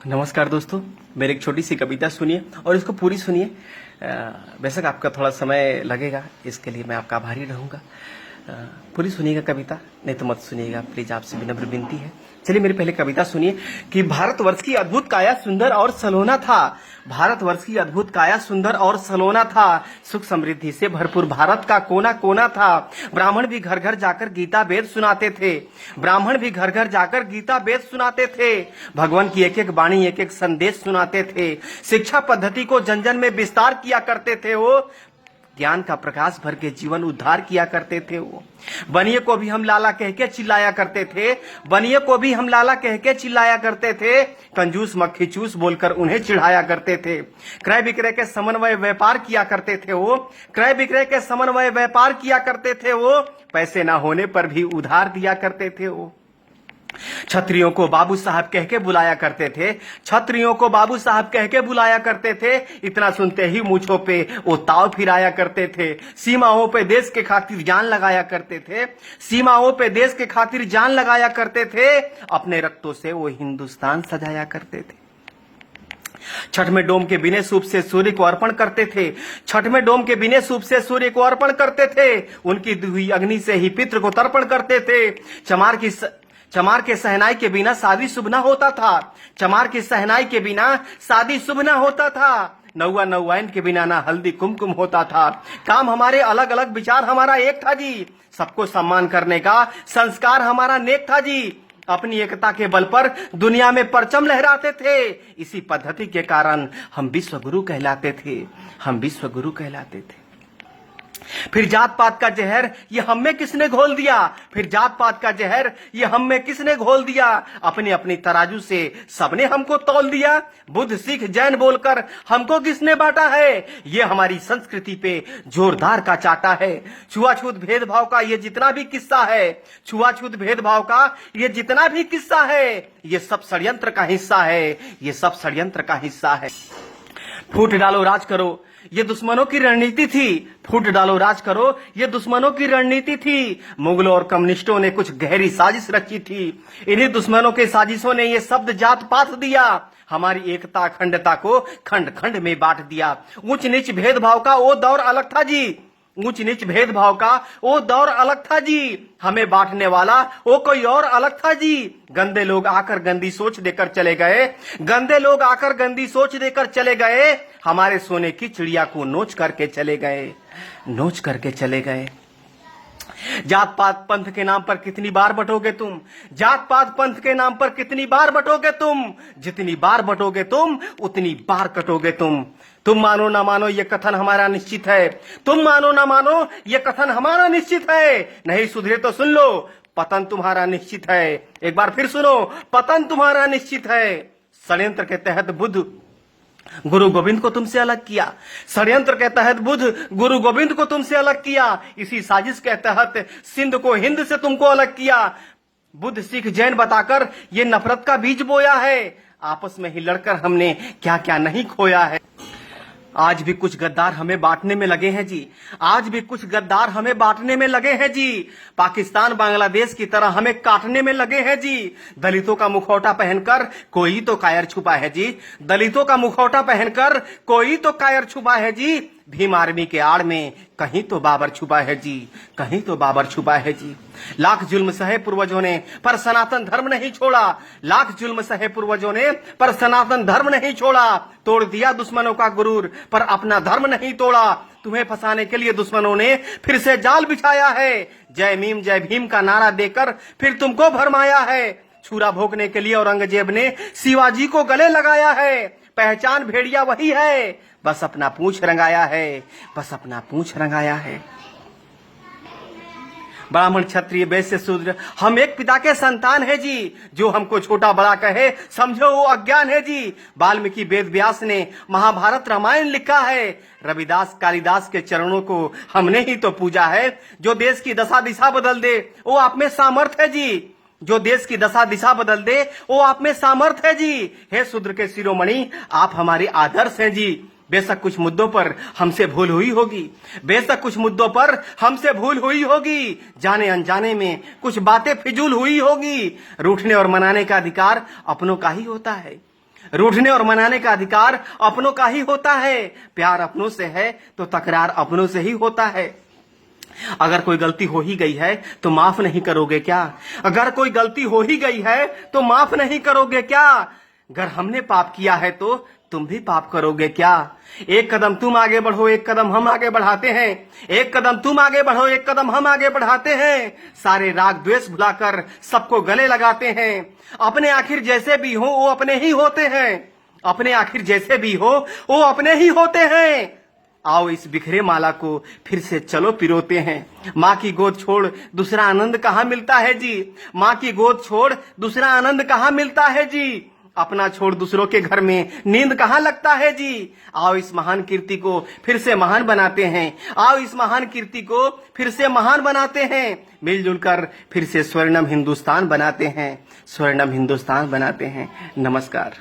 नमस्कार दोस्तों, मेरी एक छोटी सी कविता सुनिए और इसको पूरी सुनिए। बेशक आपका थोड़ा समय लगेगा, इसके लिए मैं आपका आभारी रहूंगा। पूरी सुनिएगा कविता, नहीं तो मत सुनिएगा प्लीज, आपसे विनम्र विनती है। चलिए मेरी पहले कविता सुनिए कि भारतवर्ष की अद्भुत काया सुंदर और सलोना था। भारतवर्ष की अद्भुत काया सुंदर और सलोना था। सुख समृद्धि से भरपूर भारत का कोना कोना था। ब्राह्मण भी घर घर जाकर गीता वेद सुनाते थे। ब्राह्मण भी घर घर जाकर गीता वेद सुनाते थे। भगवान की एक एक वाणी एक एक संदेश सुनाते थे। शिक्षा पद्धति को जन जन में विस्तार किया करते थे। वो ज्ञान का प्रकाश भर के जीवन उद्धार किया करते थे। वो बनिए को भी हम लाला कह के चिल्लाया करते थे। बनिए को भी हम लाला कह के चिल्लाया करते थे। कंजूस मक्खी चूस बोलकर उन्हें चिढ़ाया करते थे। क्रय विक्रय के समन्वय व्यापार किया करते थे। वो क्रय विक्रय के समन्वय व्यापार किया करते थे। वो पैसे ना होने पर भी उधार दिया करते थे। वो छत्रियों को बाबू साहब कह के बुलाया करते थे। छत्रियों को बाबू साहब कह के बुलाया करते थे। इतना सुनते ही मूंछों पे वो ताव फिराया करते थे। सीमाओं पे देश के खातिर जान लगाया करते थे। सीमाओं पे देश के खातिर जान लगाया करते थे। अपने रक्तों से वो हिंदुस्तान सजाया करते थे। छठ में डोम के बिने सूप से सूर्य को अर्पण करते थे। छठ में डोम के बिने सूप से सूर्य को अर्पण करते थे। उनकी हुई अग्नि से ही पितृ को तर्पण करते थे। चमार के सहनाई के बिना शादी शुभ न होता था। चमार की सहनाई के बिना शादी शुभ न होता था। नौवा नौवाइन के बिना ना हल्दी कुमकुम होता था। काम हमारे अलग अलग, विचार हमारा एक था जी। सबको सम्मान करने का संस्कार हमारा नेक था जी। अपनी एकता के बल पर दुनिया में परचम लहराते थे। इसी पद्धति के कारण हम विश्व गुरु कहलाते थे। हम विश्व गुरु कहलाते थे। फिर जात पात का जहर ये हम में किसने घोल दिया। फिर जात पात का जहर ये हम में किसने घोल दिया। अपनी अपनी तराजू से सबने हमको तौल दिया। बुद्ध सिख जैन बोलकर हमको किसने बांटा है। ये हमारी संस्कृति पे जोरदार का चाटा है। छुआछूत भेदभाव का ये जितना भी किस्सा है। छुआछूत भेदभाव का ये जितना भी किस्सा है। ये सब षड्यंत्र का हिस्सा है। ये सब षड्यंत्र का हिस्सा है। फूट डालो राज करो ये दुश्मनों की रणनीति थी। फूट डालो राज करो ये दुश्मनों की रणनीति थी। मुगलों और कम्युनिस्टों ने कुछ गहरी साजिश रची थी। इन्हीं दुश्मनों के साजिशों ने ये शब्द जात पात दिया। हमारी एकता अखंडता को खंड खंड में बांट दिया। ऊंच नीच भेदभाव का वो दौर अलग था जी। ऊंच नीच भेदभाव का वो दौर अलग था जी। हमें बांटने वाला वो कोई और अलग था जी। गंदे लोग आकर गंदी सोच देकर चले गए। गंदे लोग आकर गंदी सोच देकर चले गए। हमारे सोने की चिड़िया को नोच करके चले गए। नोच करके चले गए। जात पात पंथ के नाम पर कितनी बार बटोगे तुम। जात पात पंथ के नाम पर कितनी बार बटोगे तुम। जितनी बार बटोगे तुम उतनी बार कटोगे तुम। तुम मानो ना मानो ये कथन हमारा निश्चित है। तुम मानो ना मानो ये कथन हमारा निश्चित है। नहीं सुधरे तो सुन लो, पतन तुम्हारा निश्चित है। एक बार फिर सुनो, पतन तुम्हारा निश्चित है। षड्यंत्र के तहत बुद्ध गुरु गोविंद को तुमसे अलग किया। षड्यंत्र के तहत बुद्ध गुरु गोविंद को तुमसे अलग किया। इसी साजिश के तहत सिंध को हिंद से तुमको अलग किया। बुद्ध सिख जैन बताकर ये नफरत का बीज बोया है। आपस में ही लड़कर हमने क्या क्या नहीं खोया है। आज भी कुछ गद्दार हमें बांटने में लगे हैं जी। आज भी कुछ गद्दार हमें बांटने में लगे हैं जी। पाकिस्तान बांग्लादेश की तरह हमें काटने में लगे हैं जी। दलितों का मुखौटा पहनकर कोई तो कायर छुपा है जी। दलितों का मुखौटा पहनकर कोई तो कायर छुपा है जी। भीम आर्मी के आड़ में कहीं तो बाबर छुपा है जी। कहीं तो बाबर छुपा है जी। लाख जुल्म सहे पूर्वजों ने पर सनातन धर्म नहीं छोड़ा। लाख जुल्म सहे पूर्वजों ने पर सनातन धर्म नहीं छोड़ा। तोड़ दिया दुश्मनों का गुरूर पर अपना धर्म नहीं तोड़ा। तुम्हें फंसाने के लिए दुश्मनों ने फिर से जाल बिछाया है। जय भीम का नारा देकर फिर तुमको भरमाया है। छुरा भोंकने के लिए औरंगजेब ने शिवाजी को गले लगाया है। पहचान भेड़िया वही है, बस अपना पूंछ रंगाया है। बस अपना पूंछ रंगाया है। ब्राह्मण क्षत्रिय वैश्य शूद्र हम एक पिता के संतान है जी। जो हमको छोटा बड़ा कहे समझो वो अज्ञान है जी। वाल्मीकि वेद व्यास ने महाभारत रामायण लिखा है। रविदास कालिदास के चरणों को हमने ही तो पूजा है। जो देश की दशा दिशा बदल दे वो आप में सामर्थ है जी। जो देश की दशा दिशा बदल दे वो आप में सामर्थ है जी। हे शूद्र के शिरोमणि आप हमारे आदर्श हैं जी। बेशक कुछ मुद्दों पर हमसे भूल हुई होगी। बेशक कुछ मुद्दों पर हमसे भूल हुई होगी। जाने अनजाने में कुछ बातें फिजूल हुई होगी। रूठने और मनाने का अधिकार अपनों का ही होता है। रूठने और मनाने का अधिकार अपनों का ही होता है। प्यार अपनों से है तो तकरार अपनों से ही होता है। अगर कोई गलती हो ही गई है तो माफ नहीं करोगे क्या? अगर कोई गलती हो ही गई है तो माफ नहीं करोगे क्या? अगर हमने पाप किया है तो तुम भी पाप करोगे क्या? एक कदम तुम आगे बढ़ो, एक कदम हम आगे बढ़ाते हैं। एक कदम तुम आगे बढ़ो, एक कदम हम आगे बढ़ाते हैं। सारे राग द्वेष भुलाकर सबको गले लगाते हैं। अपने आखिर जैसे भी हो वो अपने ही होते हैं। अपने आखिर जैसे भी हो वो अपने ही होते हैं। आओ इस बिखरे माला को फिर से चलो पिरोते हैं। माँ की गोद छोड़ दूसरा आनंद कहाँ मिलता है जी? माँ की गोद छोड़ दूसरा आनंद कहाँ मिलता है जी? अपना छोड़ दूसरों के घर में नींद कहाँ लगता है जी? आओ इस महान कीर्ति को फिर से महान बनाते हैं। आओ इस महान कीर्ति को फिर से महान बनाते हैं। मिलजुल कर फिर से स्वर्णम हिंदुस्तान बनाते हैं। स्वर्णम हिंदुस्तान बनाते हैं। नमस्कार।